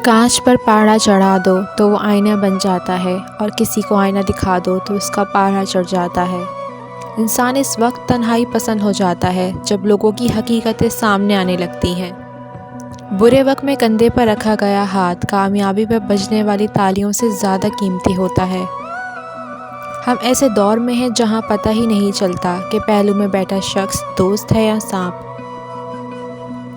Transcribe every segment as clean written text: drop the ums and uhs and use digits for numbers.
کانچ پر پاڑا چڑھا دو تو وہ آئینہ بن جاتا ہے، اور کسی کو آئینہ دکھا دو تو اس کا پاڑا چڑھ جاتا ہے۔ انسان اس وقت تنہائی پسند ہو جاتا ہے جب لوگوں کی حقیقتیں سامنے آنے لگتی ہیں۔ برے وقت میں کندھے پر رکھا گیا ہاتھ کامیابی پر بجنے والی تالیوں سے زیادہ قیمتی ہوتا ہے۔ ہم ایسے دور میں ہیں جہاں پتہ ہی نہیں چلتا کہ پہلو میں بیٹھا شخص دوست ہے یا سانپ۔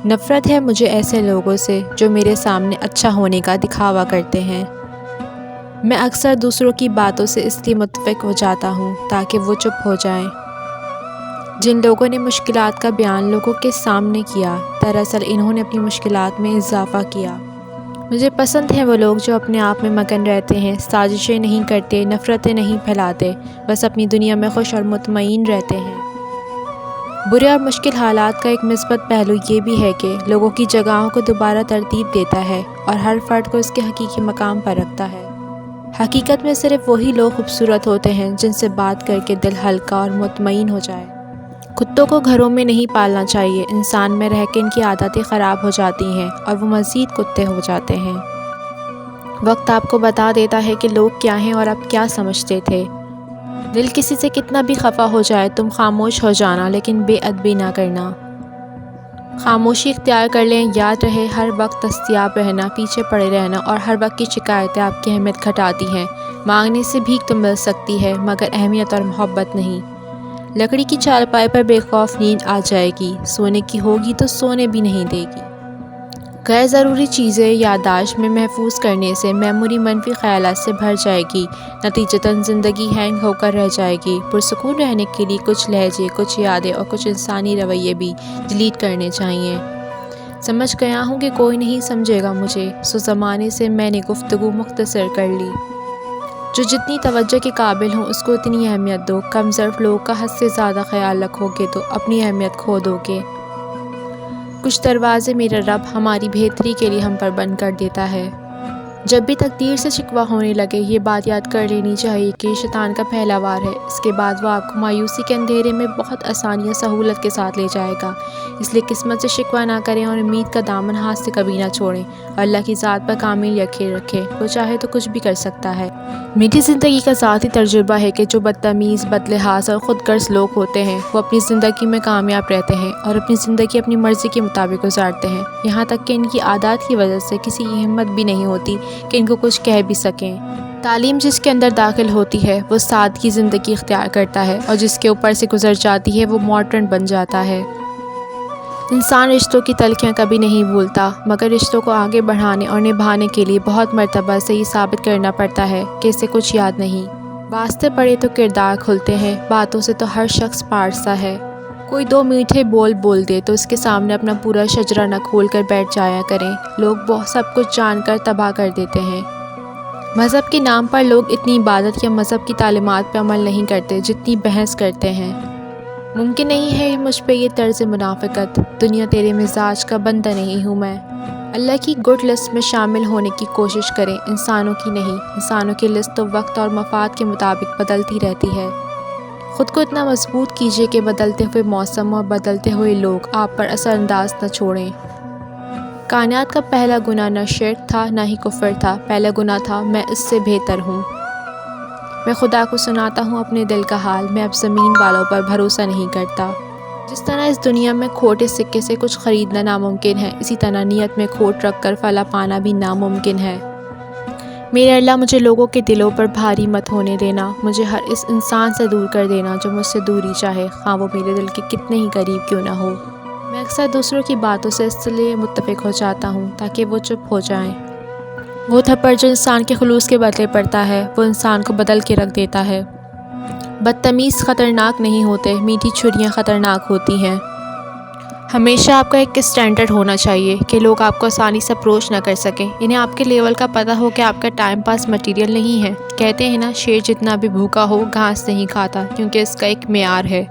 نفرت ہے مجھے ایسے لوگوں سے جو میرے سامنے اچھا ہونے کا دکھاوا کرتے ہیں۔ میں اکثر دوسروں کی باتوں سے اس لیے متفق ہو جاتا ہوں تاکہ وہ چپ ہو جائیں۔ جن لوگوں نے مشکلات کا بیان لوگوں کے سامنے کیا، دراصل انہوں نے اپنی مشکلات میں اضافہ کیا۔ مجھے پسند ہیں وہ لوگ جو اپنے آپ میں مگن رہتے ہیں، سازشیں نہیں کرتے، نفرتیں نہیں پھیلاتے، بس اپنی دنیا میں خوش اور مطمئن رہتے ہیں۔ برے اور مشکل حالات کا ایک مثبت پہلو یہ بھی ہے کہ لوگوں کی جگہوں کو دوبارہ ترتیب دیتا ہے اور ہر فرد کو اس کے حقیقی مقام پر رکھتا ہے۔ حقیقت میں صرف وہی لوگ خوبصورت ہوتے ہیں جن سے بات کر کے دل ہلکا اور مطمئن ہو جائے۔ کتوں کو گھروں میں نہیں پالنا چاہیے، انسان میں رہ کے ان کی عادتیں خراب ہو جاتی ہیں اور وہ مزید کتے ہو جاتے ہیں۔ وقت آپ کو بتا دیتا ہے کہ لوگ کیا ہیں اور آپ کیا سمجھتے تھے۔ دل کسی سے کتنا بھی خفا ہو جائے تم خاموش ہو جانا، لیکن بے ادبی نہ کرنا۔ خاموشی اختیار کر لیں، یاد رہے ہر وقت دستیاب رہنا، پیچھے پڑے رہنا اور ہر وقت کی شکایتیں آپ کی اہمیت گھٹاتی ہیں۔ مانگنے سے بھیک تو مل سکتی ہے مگر اہمیت اور محبت نہیں۔ لکڑی کی چارپائی پر بے خوف نیند آ جائے گی، سونے کی ہوگی تو سونے بھی نہیں دے گی۔ غیر ضروری چیزیں یادداشت میں محفوظ کرنے سے میموری منفی خیالات سے بھر جائے گی، نتیجتاً زندگی ہینگ ہو کر رہ جائے گی۔ پرسکون رہنے کے لیے کچھ لہجے، کچھ یادیں اور کچھ انسانی رویے بھی ڈیلیٹ کرنے چاہیے۔ سمجھ گیا ہوں کہ کوئی نہیں سمجھے گا مجھے، سو زمانے سے میں نے گفتگو مختصر کر لی۔ جو جتنی توجہ کے قابل ہوں اس کو اتنی اہمیت دو۔ کم ظرف لوگوں کا حد سے زیادہ خیال رکھو گے تو اپنی اہمیت کھو دو گے۔ کچھ دروازے میرا رب ہماری بہتری کے لیے ہم پر بند کر دیتا ہے۔ جب بھی تقدیر سے شکوہ ہونے لگے یہ بات یاد کر لینی چاہیے کہ یہ شیطان کا پہلا وار ہے۔ اس کے بعد وہ آپ کو مایوسی کے اندھیرے میں بہت آسانی اور سہولت کے ساتھ لے جائے گا۔ اس لیے قسمت سے شکوہ نہ کریں اور امید کا دامن ہاتھ سے کبھی نہ چھوڑیں، اور اللہ کی ذات پر کامل یقین رکھیں، وہ چاہے تو کچھ بھی کر سکتا ہے۔ میری زندگی کا ذاتی تجربہ ہے کہ جو بدتمیز، بدلحاظ اور خود غرض لوگ ہوتے ہیں وہ اپنی زندگی میں کامیاب رہتے ہیں اور اپنی زندگی اپنی مرضی کے مطابق گزارتے ہیں، یہاں تک کہ ان کی عادات کی وجہ سے کسی کی ہمت بھی نہیں ہوتی کہ ان کو کچھ کہہ بھی سکیں۔ تعلیم جس کے اندر داخل ہوتی ہے وہ سادگی زندگی اختیار کرتا ہے، اور جس کے اوپر سے گزر جاتی ہے وہ ماڈرن بن جاتا ہے۔ انسان رشتوں کی تلخیاں کبھی نہیں بھولتا، مگر رشتوں کو آگے بڑھانے اور نبھانے کے لیے بہت مرتبہ سے یہ ثابت کرنا پڑتا ہے کہ اسے کچھ یاد نہیں۔ واسطے پڑے تو کردار کھلتے ہیں، باتوں سے تو ہر شخص پارسا ہے۔ کوئی دو میٹھے بول دے تو اس کے سامنے اپنا پورا شجرہ نہ کھول کر بیٹھ جایا کریں۔ لوگ وہ سب کچھ جان کر تباہ کر دیتے ہیں۔ مذہب کے نام پر لوگ اتنی عبادت یا مذہب کی تعلیمات پہ عمل نہیں کرتے جتنی بحث کرتے ہیں۔ ممکن نہیں ہے مجھ پہ یہ طرز منافقت، دنیا تیرے مزاج کا بندہ نہیں ہوں میں۔ اللہ کی گڈ لسٹ میں شامل ہونے کی کوشش کریں، انسانوں کی نہیں۔ انسانوں کی لسٹ تو وقت اور مفاد کے مطابق بدلتی رہتی ہے۔ خود کو اتنا مضبوط کیجیے کہ بدلتے ہوئے موسم اور بدلتے ہوئے لوگ آپ پر اثر انداز نہ چھوڑیں۔ کائنات کا پہلا گناہ نہ شرک تھا نہ ہی کفر تھا، پہلا گناہ تھا میں اس سے بہتر ہوں۔ میں خدا کو سناتا ہوں اپنے دل کا حال، میں اب زمین والوں پر بھروسہ نہیں کرتا۔ جس طرح اس دنیا میں کھوٹے سکے سے کچھ خریدنا ناممکن ہے، اسی طرح نیت میں کھوٹ رکھ کر فلاح پانا بھی ناممکن ہے۔ میرے اللہ مجھے لوگوں کے دلوں پر بھاری مت ہونے دینا، مجھے ہر اس انسان سے دور کر دینا جو مجھ سے دوری چاہے، خواہ وہ میرے دل کے کتنے ہی قریب کیوں نہ ہو۔ میں اکثر دوسروں کی باتوں سے اس لیے متفق ہو جاتا ہوں تاکہ وہ چپ ہو جائیں۔ وہ تھپڑ جو انسان کے خلوص کے بدلے پڑتا ہے وہ انسان کو بدل کے رکھ دیتا ہے۔ بدتمیز خطرناک نہیں ہوتے، میٹھی چھریاں خطرناک ہوتی ہیں۔ ہمیشہ آپ کا ایک اسٹینڈرڈ ہونا چاہیے کہ لوگ آپ کو آسانی سے اپروچ نہ کر سکیں، انہیں آپ کے لیول کا پتہ ہو کہ آپ کا ٹائم پاس مٹیریل نہیں ہے۔ کہتے ہیں نا، شیر جتنا بھی بھوکا ہو گھاس نہیں کھاتا، کیونکہ اس کا ایک معیار ہے۔